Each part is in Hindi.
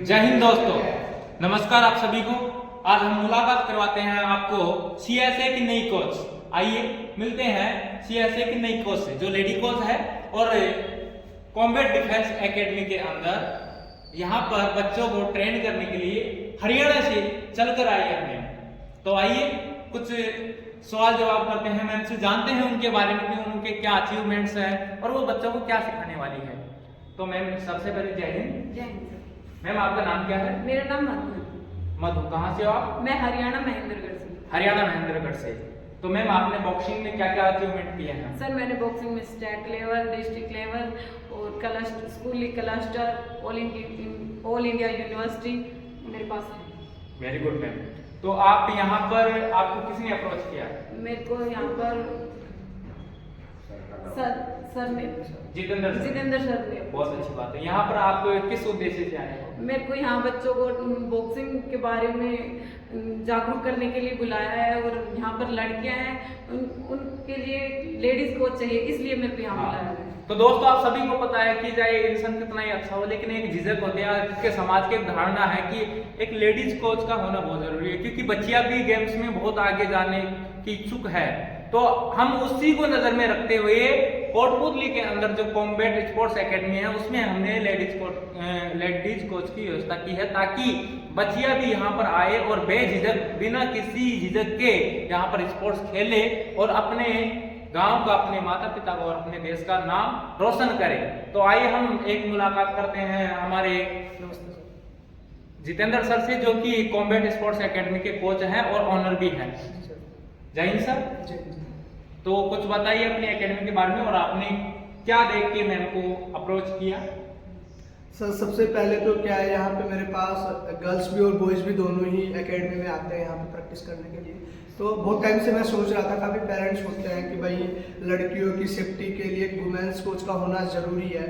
जय हिंद दोस्तों, नमस्कार आप सभी को। आज हम मुलाकात करवाते हैं आपको सीएसए की नई कोच। आइए मिलते हैं सीएसए की नई कोच से, जो लेडी कोच है और कॉम्बैट डिफेंस एकेडमी के अंदर यहाँ पर बच्चों को ट्रेन करने के लिए हरियाणा से चलकर आई है मैम। तो आइए कुछ सवाल जवाब करते हैं मैम से, जानते हैं उनके बारे में कि उनके क्या अचीवमेंट्स हैं और वो बच्चों को क्या सिखाने वाली है। तो मैम सबसे पहले जय हिंद। जय हिंद। मैम आपका नाम क्या है? मेरा नाम मधु है। मधु, कहाँ से हो आप? मैं हरियाणा महेंद्रगढ़ से। हरियाणा महेंद्रगढ़ से। तो मैम आपने बॉक्सिंग में क्या क्या अचीवमेंट किए हैं? सर मैंने बॉक्सिंग में स्टेट लेवल, डिस्ट्रिक्ट लेवल और क्लस्टर, स्कूली क्लस्टर, ऑल इंडिया यूनिवर्सिटी मेरे पास है। Very good ma'am. तो आप यहाँ पर आपको किसने अप्रोच किया? मेरे को यहाँ पर सर ने जितेंद्र सर ने। बहुत अच्छी बात है। यहाँ पर आप किस उद्देश्य से आए हो? मेरे को यहाँ बच्चों को बॉक्सिंग के बारे में जागरूक करने के लिए बुलाया है और यहाँ पर लड़कियां हैं उनके लिए लेडीज कोच चाहिए, इसलिए मेरे को यहाँ बुलाया है। तो दोस्तों आप सभी को पता है कि चाहे इंसान कितना ही अच्छा हो, लेकिन एक झिझक होती है जिसके समाज की एक धारणा है कि एक लेडीज कोच का होना बहुत जरूरी है, क्योंकि बच्चियां भी गेम्स में बहुत आगे जाने की इच्छुक है। तो हम उसी को नजर में रखते हुए कोटपुतली के अंदर जो कॉम्बैट स्पोर्ट्स एकेडमी है उसमें हमने लेडीज कोच की व्यवस्था की है, ताकि बच्चियां भी यहाँ पर आए और बेझिझक बिना किसी झिझक के यहाँ पर स्पोर्ट्स खेले और अपने गांव का, अपने माता पिता को और अपने देश का नाम रोशन करें। तो आइए हम एक मुलाकात करते हैं हमारे जितेंद्र सर से, जो कि कॉम्बैट स्पोर्ट्स एकेडमी के कोच हैं और ऑनर भी हैं। जय हिंद सर। तो कुछ बताइए अपनी एकेडमी के बारे में और आपने क्या देख के मैम को अप्रोच किया? सर सबसे पहले तो क्या है, यहाँ पे मेरे पास गर्ल्स भी और बॉयज़ भी दोनों ही एकेडमी में आते हैं यहाँ पे प्रैक्टिस करने के लिए। तो बहुत टाइम से मैं सोच रहा था, काफ़ी पेरेंट्स होते हैं कि भाई लड़कियों की सेफ्टी के लिए वुमेन्स कोच का होना ज़रूरी है।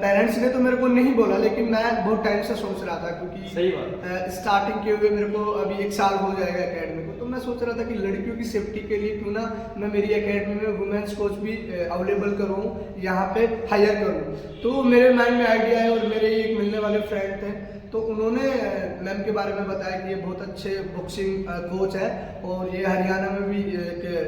पेरेंट्स ने तो मेरे को नहीं बोला, लेकिन मैं बहुत टाइम से सोच रहा था, क्योंकि सही बात। स्टार्टिंग किए हुए मेरे को अभी 1 साल हो जाएगा एकेडमी को। तो मैं सोच रहा था कि लड़कियों की सेफ्टी के लिए क्यों ना मैं मेरी एकेडमी में वुमेन्स कोच भी अवेलेबल करूँ, यहाँ पे हायर करूँ। तो मेरे माइंड में आइडिया है और मेरे एक मिलने वाले फ्रेंड थे, तो उन्होंने मैम के बारे में बताया कि ये बहुत अच्छे बॉक्सिंग कोच है और ये हरियाणा में भी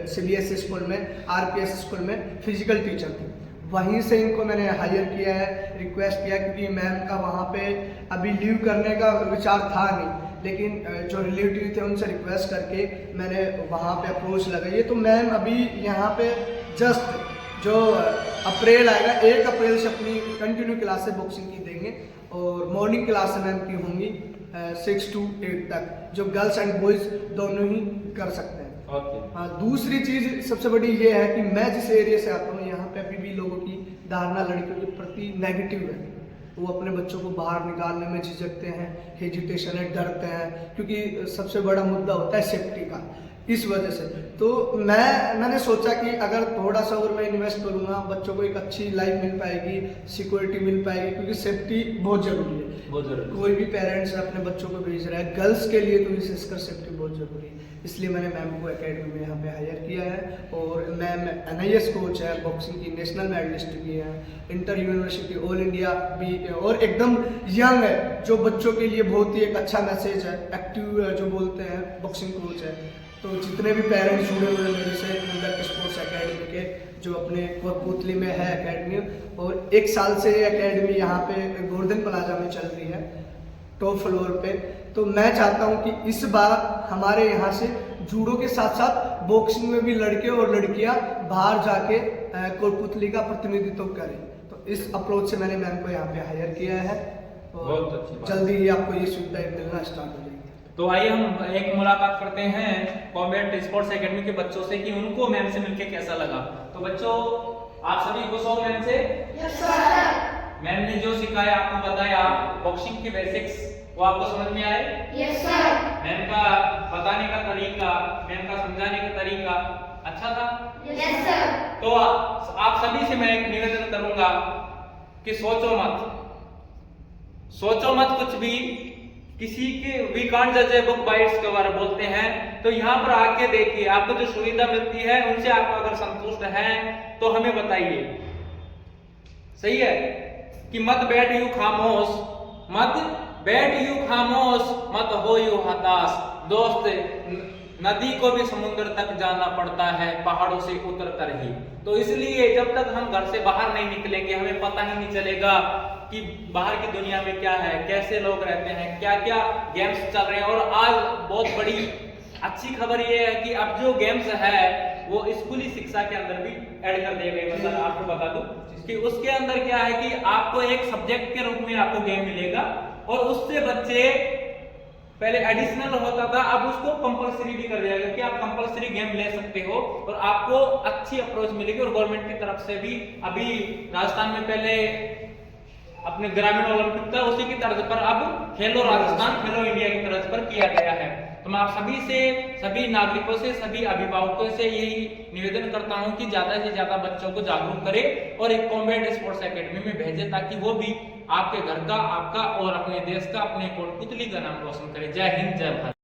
CBSE स्कूल में, RPS स्कूल में फिजिकल टीचर थे। वहीं से इनको मैंने हायर किया है, रिक्वेस्ट किया, क्योंकि मैम का वहाँ पे अभी लीव करने का विचार था नहीं, लेकिन जो रिलेटिव थे उनसे रिक्वेस्ट करके मैंने वहाँ पे अप्रोच लगाई। तो मैम अभी यहाँ पे जस्ट जो अप्रैल आएगा, 1 अप्रैल से अपनी कंटिन्यू क्लासेस बॉक्सिंग की देंगे और मॉर्निंग क्लास मैम की होंगी 6 to 8 तक, जो गर्ल्स एंड बॉयज़ दोनों ही कर सकते हैं। हाँ, दूसरी चीज़ सबसे बड़ी ये है कि मैं जिस एरिया से आता हूँ, यहाँ पे अभी भी लोगों की धारणा लड़कियों के प्रति नेगेटिव है। वो अपने बच्चों को बाहर निकालने में झिझकते हैं, हेजिटेशन है, डरते हैं, क्योंकि सबसे बड़ा मुद्दा होता है सेफ्टी का। इस वजह से तो मैंने सोचा कि अगर थोड़ा सा और मैं इन्वेस्ट करूँगा, बच्चों को एक अच्छी लाइफ मिल पाएगी, सिक्योरिटी मिल पाएगी, क्योंकि सेफ्टी बहुत ज़रूरी है। बहुत जरूरी। कोई भी पेरेंट्स अपने बच्चों को भेज रहा है, गर्ल्स के लिए तो विशेषकर सेफ्टी बहुत ज़रूरी है। इसलिए मैंने मैम को एकेडमी में यहाँ पे हायर किया है। और मैम NIS कोच है, बॉक्सिंग की नेशनल मेडलिस्ट भी है, इंटर यूनिवर्सिटी, ऑल इंडिया भी, और एकदम यंग है, जो बच्चों के लिए बहुत ही एक अच्छा मैसेज है, एक्टिव जो बोलते हैं बॉक्सिंग कोच है। तो जितने भी पेरेंट्स जुड़े हुए मेरे से कॉम्बैट स्पोर्ट्स एकेडमी के, जो अपने कोटपुतली में है एकेडमी, और 1 साल से ये एकेडमी यहाँ पे गोल्डन प्लाजा में चल रही है, टॉप फ्लोर पे। तो मैं चाहता हूँ कि इस बार हमारे यहाँ से जूडो के साथ साथ बॉक्सिंग में भी लड़के और लड़कियाँ बाहर जाके कोटपुतली का प्रतिनिधित्व करें। तो इस अप्रोच से मैंने मैम को यहाँ पे हायर किया है और जल्दी ही आपको ये सुविधाएं मिलना स्टार्ट हो जाएगी। तो आइए हम एक मुलाकात करते हैं कॉम्बैट स्पोर्ट्स एकेडमी के बच्चों से कि उनको मैम से मिलके कैसा लगा। तो बच्चों आप सभी खुश हो मैम से? Yes sir. मैम ने जो सिखाया, आपको बताया बॉक्सिंग के बेसिक्स, वो आपको समझ में आए? Yes sir. मैम का बताने का तरीका, मैम का समझाने का तरीका अच्छा था? Yes sir. तो आप सभी से मैं एक निवेदन करूंगा कि सोचो मत कुछ भी, किसी के वी कांट जज a book by its cover बोलते हैं। तो यहाँ पर आके देखिए, आपको जो सुविधा मिलती है उनसे आप अगर संतुष्ट हैं तो हमें बताइए। सही है कि मत बैठ यूं खामोश, मत बैठ यू खामोश मत हो यू हताश। दोस्त, नदी को भी समुद्र तक जाना पड़ता है, पहाड़ों से उतर कर ही। तो इसलिए जब तक हम घर से बाहर नहीं निकलेंगे, हमें पता ही नहीं चलेगा कि बाहर की दुनिया में क्या है, कैसे लोग रहते हैं, क्या क्या गेम्स चल रहे हैं। और आज बहुत बड़ी अच्छी खबर ये है कि अब जो गेम्स है वो स्कूली शिक्षा के अंदर भी ऐड कर दिए गए। मतलब आपको बता दूं कि उसके अंदर क्या है कि आपको एक सब्जेक्ट के रूप में आपको गेम मिलेगा, और उससे बच्चे, पहले एडिशनल होता था, अब उसको कंपलसरी भी कर दिया गया कि आप कंपलसरी गेम ले सकते हो और आपको अच्छी अप्रोच मिलेगी। और गवर्नमेंट की तरफ से भी अभी राजस्थान में पहले अपने ग्रामीण ओलंपिक था, उसी की तर्ज पर अब खेलो राजस्थान, खेलो इंडिया की तर्ज पर किया गया है। तो मैं आप सभी से, सभी नागरिकों से, सभी अभिभावकों से यही निवेदन करता हूं कि ज्यादा से ज्यादा बच्चों को जागरूक करें और एक कॉम्बैट स्पोर्ट्स एकेडमी में भेजें, ताकि वो भी आपके घर का, आपका और अपने देश का, अपने कोटपुतली का नाम रोशन करें। जय हिंद, जय भारत।